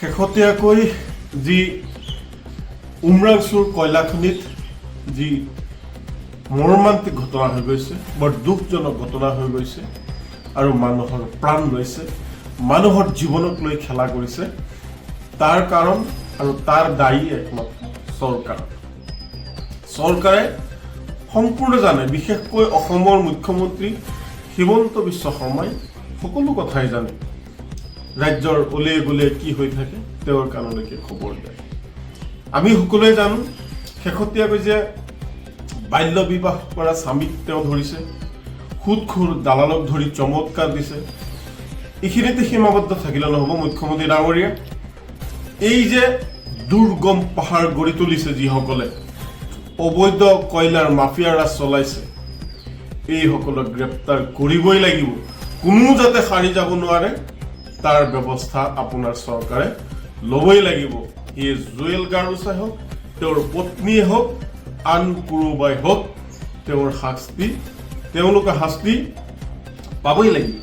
শেহতীয়াকৈ যি উমৰাংচুৰ কয়লাখনিত যি মৰ্মান্তিক ঘটনা হৈ গৈছে, বৰ দুখজনক ঘটনা হৈ গৈছে আৰু মানুহৰ প্ৰাণ লৈছে, মানুহৰ জীৱনক লৈ খেলা কৰিছে, তাৰ কাৰণ আৰু তাৰ দায়ী একমাত্ৰ চৰকাৰ। চৰকাৰে সম্পূৰ্ণ জানে, বিশেষকৈ অসমৰ মুখ্যমন্ত্ৰী হিমন্ত বিশ্ব শৰ্মাই সকলো কথাই জানে। ৰাজ্যৰ অলিয়ে গলিয়ে কি হৈ থাকে তেওঁৰ কাণলৈকে খবৰ যায়। আমি সকলোৱে জানো শেহতীয়াকৈ যে বাল্য বিবাহ কৰা স্বামীক তেওঁ ধৰিছে, সুদখোৰ দালালক ধৰি চমৎকাৰ দিছে। এইখিনিতে সীমাবদ্ধ থাকিলে নহ'ব মুখ্যমন্ত্ৰী ডাঙৰীয়া। এই যে দুৰ্গম পাহাৰ গঢ়ি তুলিছে যিসকলে, অবৈধ কয়লাৰ মাফিয়া ৰাজ চলাইছে, এইসকলক গ্ৰেপ্তাৰ কৰিবই লাগিব। কোনো যাতে সাৰি যাব নোৱাৰে তাৰ ব্যৱস্থা আপোনাৰ চৰকাৰে ল'বই লাগিব। ই জুৱেল গাৰোচাই হওক, তেওঁৰ পত্নীয়ে হওক, আন কোনোবাই হওক, তেওঁলোকে শাস্তি পাবই লাগিব।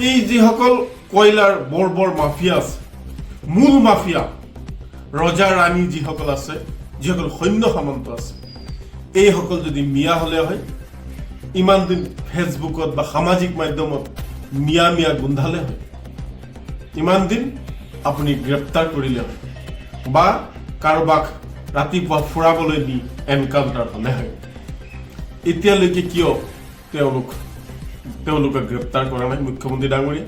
এই যিসকল কয়লাৰ বৰ বৰ মাফিয়া আছে, মূল মাফিয়া ৰজা ৰাণী যিসকল আছে, যিসকল সৈন্য সামন্ত আছে, এইসকল যদি মিয়া হ'লে হয়, ইমান দিন ফেচবুকত বা সামাজিক মাধ্যমত মিয়া গোন্ধালে হয়, ইমান দিন আপুনি গ্ৰেপ্তাৰ কৰিলে হয়, বা কাৰোবাক ৰাতিপুৱা ফুৰাবলৈ দি এনকাউণ্টাৰ হ'লে হয়। এতিয়ালৈকে কিয় তেওঁলোকে গ্ৰেপ্তাৰ কৰা নাই? মুখ্যমন্ত্ৰী ডাঙৰীয়া,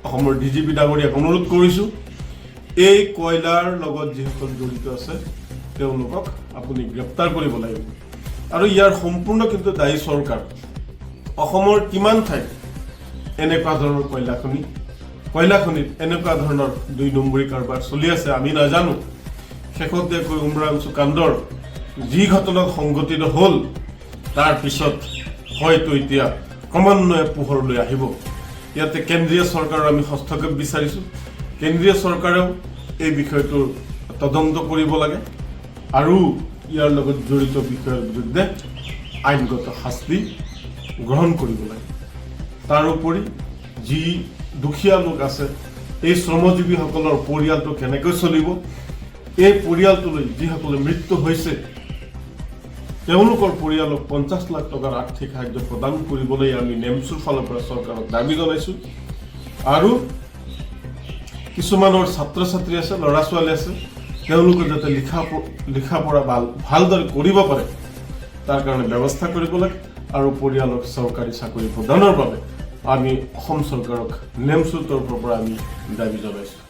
অসমৰ DGP ডাঙৰীয়াক অনুৰোধ কৰিছোঁ, এই কয়লাৰ লগত যিসকল জড়িত আছে তেওঁলোকক আপুনি গ্ৰেপ্তাৰ কৰিব লাগিব। আৰু ইয়াৰ সম্পূৰ্ণ কিন্তু দায়ী চৰকাৰ। অসমৰ কিমান ঠাইত এনেকুৱা ধৰণৰ কয়লাখনিত এনেকুৱা ধৰণৰ ২ নম্বৰী কাৰবাৰ চলি আছে আমি নাজানো। শেহতীয়াকৈ উমৰাংচু কাণ্ডৰ যি ঘটনা সংঘটিত হ'ল, তাৰ পিছত হয়তো এতিয়া ক্ৰমান্বয়ে পোহৰলৈ আহিব। ইয়াতে কেন্দ্ৰীয় চৰকাৰৰ আমি হস্তক্ষেপ বিচাৰিছোঁ। কেন্দ্ৰীয় চৰকাৰেও এই বিষয়টোৰ তদন্ত কৰিব লাগে আৰু ইয়াৰ লগত জড়িত বিষয়ৰ বিৰুদ্ধে আইনগত শাস্তি গ্ৰহণ কৰিব লাগে। তাৰোপৰি যি দুখীয়া লোক আছে, এই শ্ৰমজীৱীসকলৰ পৰিয়ালটো কেনেকৈ চলিব, এই পৰিয়ালটোলৈ যিসকলে মৃত্যু হৈছে তেওঁলোকৰ পৰিয়ালক ৫০ লাখ টকাৰ আৰ্থিক সাহায্য প্ৰদান কৰিবলৈ আমি নেমচুৰ ফালৰ পৰা চৰকাৰক দাবী জনাইছোঁ। আৰু কিছুমানৰ ছাত্ৰ ছাত্ৰী আছে, ল'ৰা ছোৱালী আছে, তেওঁলোকে যাতে লিখা পঢ়া ভালদৰে কৰিব পাৰে তাৰ কাৰণে ব্যৱস্থা কৰিব লাগে। আৰু পৰিয়ালক চৰকাৰী চাকৰি প্ৰদানৰ বাবে আমি অসম চৰকাৰক নেমচুৰ তৰফৰ পৰা আমি দাবী জনাইছোঁ।